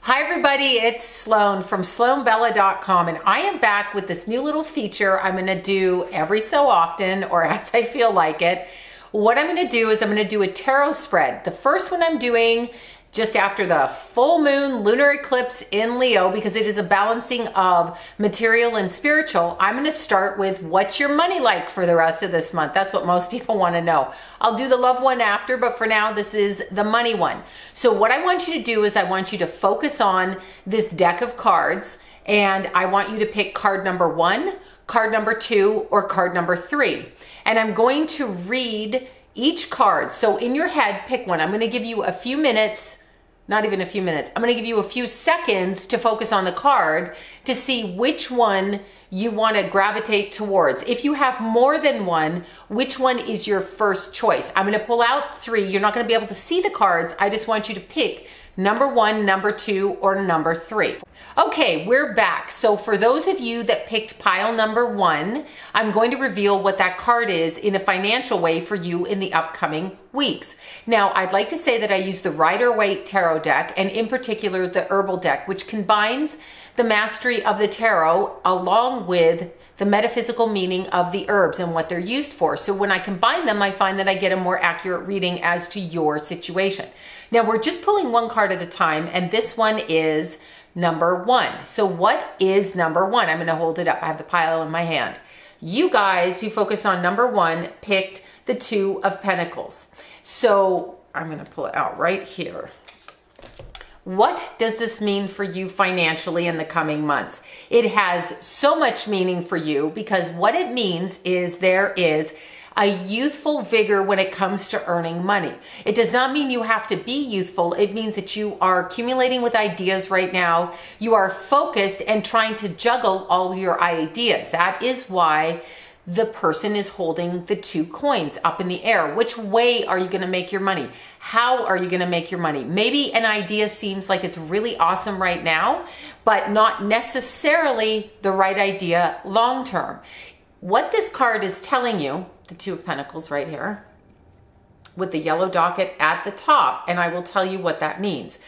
Hi everybody, it's Sloan from SloanBella.com, and I am back with this new little feature I'm going to do every so often, or as I feel like it. What I'm going to do is I'm going to do a tarot spread. The first one I'm doing just after the full moon lunar eclipse in Leo, because it is a balancing of material and spiritual. I'm going to start with what's your money like for the rest of this month. That's what most people want to know. I'll do the love one after, but for now, this is the money one. So what I want you to do is I want you to focus on this deck of cards, and I want you to pick card number 1, card number 2, or card number 3. And I'm going to read each card. So in your head, pick one. I'm going to give you a few minutes. Not even a few minutes. I'm going to give you a few seconds to focus on the card to see which one you want to gravitate towards. If you have more than one, which one is your first choice? I'm going to pull out 3. You're not going to be able to see the cards. I just want you to pick number 1, number 2, or number 3. Okay, we're back. So for those of you that picked pile number 1, I'm going to reveal what that card is in a financial way for you in the upcoming weeks. Now, I'd like to say that I use the Rider-Waite Tarot deck, and in particular the Herbal deck, which combines the mastery of the tarot along with the metaphysical meaning of the herbs and what they're used for. So when I combine them, I find that I get a more accurate reading as to your situation. Now, we're just pulling one card at a time, and this one is number 1. So what is number 1? I'm going to hold it up. I have the pile in my hand. You guys who focused on number 1 picked the Two of Pentacles. So I'm going to pull it out right here. What does this mean for you financially in the coming months? It has so much meaning for you because what it means is there is a youthful vigor when it comes to earning money. It does not mean you have to be youthful. It means that you are accumulating with ideas right now. You are focused and trying to juggle all your ideas. That is why the person is holding the 2 coins up in the air. Which way are you going to make your money? How are you going to make your money? Maybe an idea seems like it's really awesome right now, but not necessarily the right idea long term. What this card is telling you, the Two of Pentacles right here, with the yellow docket at the top, and I will tell you what that means.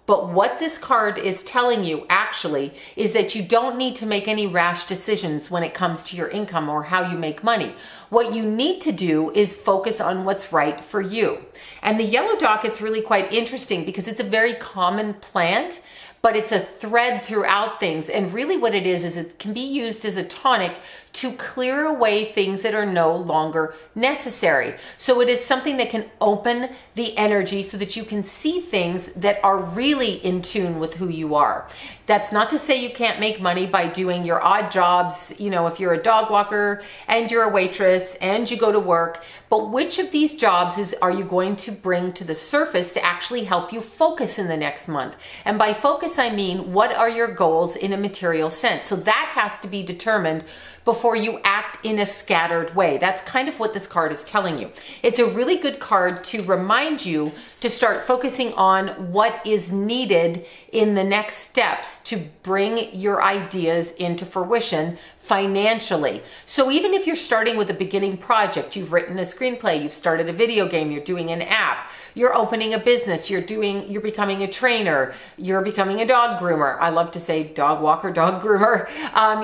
But what this card is telling you actually is that you don't need to make any rash decisions when it comes to your income or how you make money. What you need to do is focus on what's right for you. And the yellow docket's really quite interesting because it's a very common plant, but it's a thread throughout things. And really what it is it can be used as a tonic to clear away things that are no longer necessary. So it is something that can open the energy so that you can see things that are really in tune with who you are. That's not to say you can't make money by doing your odd jobs, you know, if you're a dog walker and you're a waitress and you go to work, but which of these jobs are you going to bring to the surface to actually help you focus in the next month? And by focus, I mean, what are your goals in a material sense? So that has to be determined before you act in a scattered way. That's kind of what this card is telling you. It's a really good card to remind you to start focusing on what is needed in the next steps to bring your ideas into fruition financially. So even if you're starting with a beginning project, you've written a screenplay, you've started a video game, you're doing an app, you're opening a business, you're becoming a trainer, you're becoming a dog groomer. I love to say dog walker, dog groomer.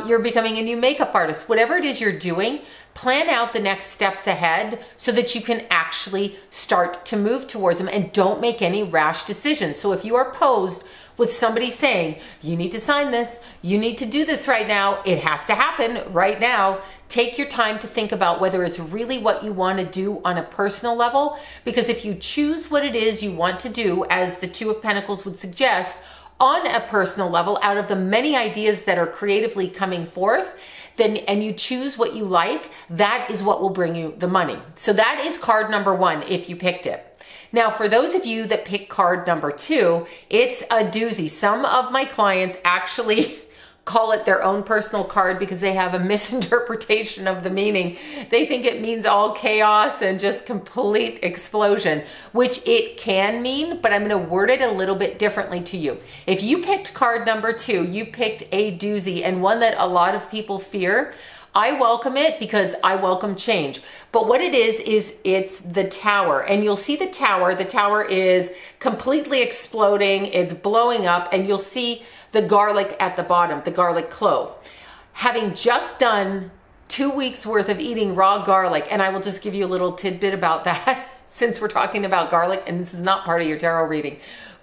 You're becoming a new makeup artist. Whatever it is you're doing, plan out the next steps ahead so that you can actually start to move towards them and don't make any rash decisions. So if you are posed with somebody saying, you need to sign this, you need to do this right now, it has to happen right now, take your time to think about whether it's really what you want to do on a personal level. Because if you choose what it is you want to do, as the Two of Pentacles would suggest, on a personal level, out of the many ideas that are creatively coming forth, and you choose what you like, that is what will bring you the money. So that is card number 1 if you picked it. Now, for those of you that pick card number 2, it's a doozy. Some of my clients actually call it their own personal card because they have a misinterpretation of the meaning. They think it means all chaos and just complete explosion, which it can mean, but I'm going to word it a little bit differently to you. If you picked card number 2, you picked a doozy and one that a lot of people fear. I welcome it because I welcome change. But what it is it's the tower. And you'll see the tower. The tower is completely exploding. It's blowing up. And you'll see the garlic at the bottom, the garlic clove. Having just done 2 weeks worth of eating raw garlic, and I will just give you a little tidbit about that since we're talking about garlic, and this is not part of your tarot reading.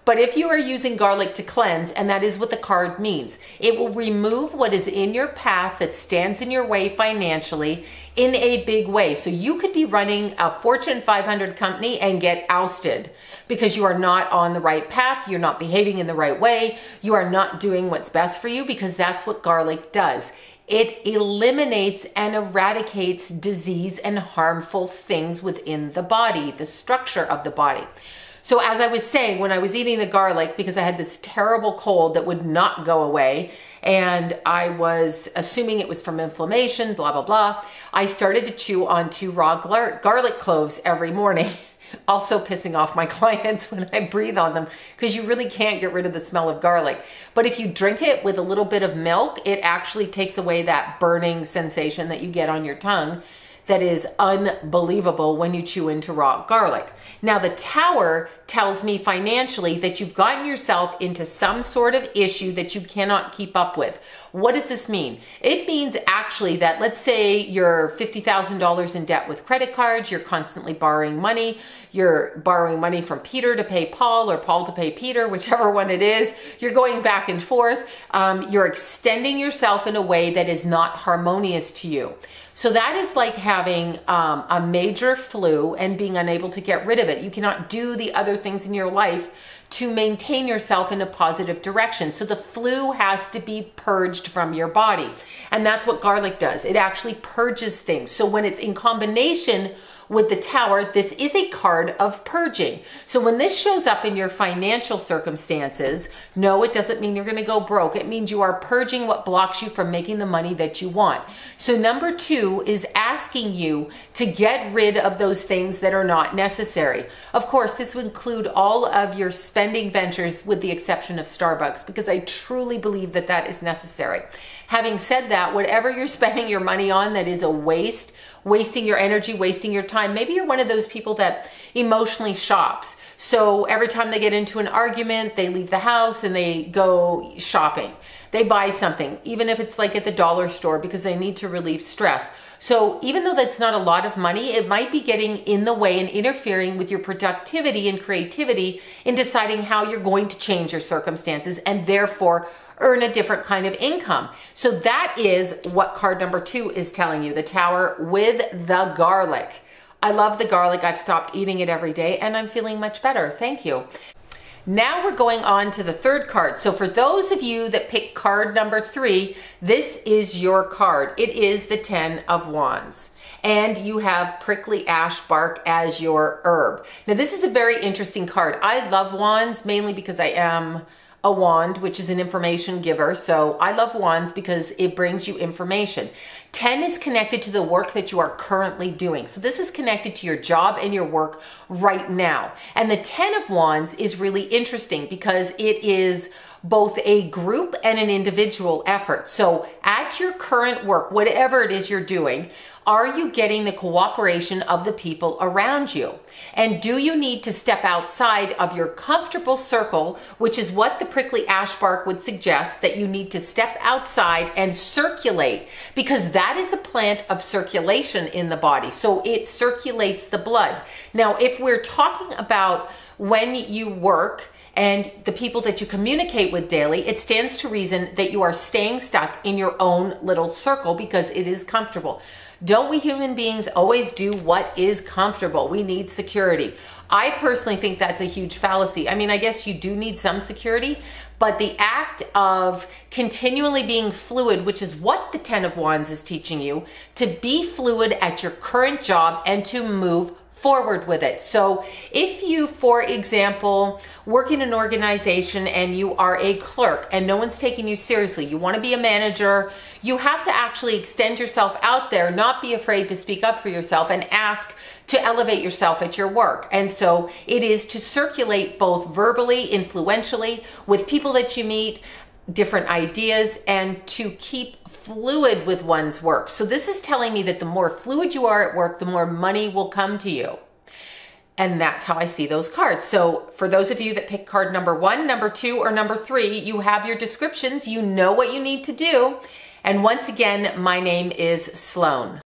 But if you are using garlic to cleanse, and that is what the card means, it will remove what is in your path that stands in your way financially in a big way. So you could be running a Fortune 500 company and get ousted because you are not on the right path, you're not behaving in the right way, you are not doing what's best for you, because that's what garlic does. It eliminates and eradicates disease and harmful things within the body, the structure of the body. So as I was saying, when I was eating the garlic, because I had this terrible cold that would not go away, and I was assuming it was from inflammation, blah, blah, blah, I started to chew on 2 raw garlic cloves every morning. Also pissing off my clients when I breathe on them, because you really can't get rid of the smell of garlic. But if you drink it with a little bit of milk, it actually takes away that burning sensation that you get on your tongue that is unbelievable when you chew into raw garlic. Now, the tower tells me financially that you've gotten yourself into some sort of issue that you cannot keep up with. What does this mean? It means actually that, let's say you're $50,000 in debt with credit cards, you're constantly borrowing money, you're borrowing money from Peter to pay Paul or Paul to pay Peter, whichever one it is, you're going back and forth, you're extending yourself in a way that is not harmonious to you. So that is like having a major flu and being unable to get rid of it. You cannot do the other things in your life to maintain yourself in a positive direction. So the flu has to be purged from your body. And that's what garlic does. It actually purges things. So when it's in combination with the tower, this is a card of purging. So when this shows up in your financial circumstances, no, it doesn't mean you're going to go broke. It means you are purging what blocks you from making the money that you want. So number 2 is asking you to get rid of those things that are not necessary. Of course, this would include all of your spending ventures with the exception of Starbucks, because I truly believe that that is necessary. Having said that, whatever you're spending your money on that is a waste, wasting your energy, wasting your time. Maybe you're one of those people that emotionally shops. So every time they get into an argument, they leave the house and they go shopping. They buy something, even if it's like at the dollar store, because they need to relieve stress. So even though that's not a lot of money, it might be getting in the way and interfering with your productivity and creativity in deciding how you're going to change your circumstances and therefore earn a different kind of income. So that is what card number 2 is telling you, the tower with the garlic. I love the garlic. I've stopped eating it every day and I'm feeling much better. Thank you. Now we're going on to the 3rd card. So for those of you that pick card number 3, this is your card. It is the 10 of Wands. And you have prickly ash bark as your herb. Now this is a very interesting card. I love wands mainly because I am a wand, which is an information giver. So I love wands because it brings you information. 10 is connected to the work that you are currently doing. So this is connected to your job and your work right now. And the 10 of Wands is really interesting because it is both a group and an individual effort. So at your current work, whatever it is you're doing, are you getting the cooperation of the people around you? And do you need to step outside of your comfortable circle, which is what the prickly ash bark would suggest, that you need to step outside and circulate, because that is a plant of circulation in the body. So it circulates the blood. Now, if we're talking about when you work and the people that you communicate with daily, it stands to reason that you are staying stuck in your own little circle because it is comfortable. Don't we human beings always do what is comfortable? We need security. I personally think that's a huge fallacy. I mean, I guess you do need some security, but the act of continually being fluid, which is what the 10 of Wands is teaching you, to be fluid at your current job and to move forward with it. So if you, for example, work in an organization and you are a clerk and no one's taking you seriously, you want to be a manager, you have to actually extend yourself out there, not be afraid to speak up for yourself and ask to elevate yourself at your work. And so it is to circulate both verbally, influentially, with people that you meet, different ideas and to keep fluid with one's work. So this is telling me that the more fluid you are at work, the more money will come to you. And that's how I see those cards. So for those of you that pick card number 1, number 2, or number 3, you have your descriptions. You know what you need to do. And once again, my name is Sloan.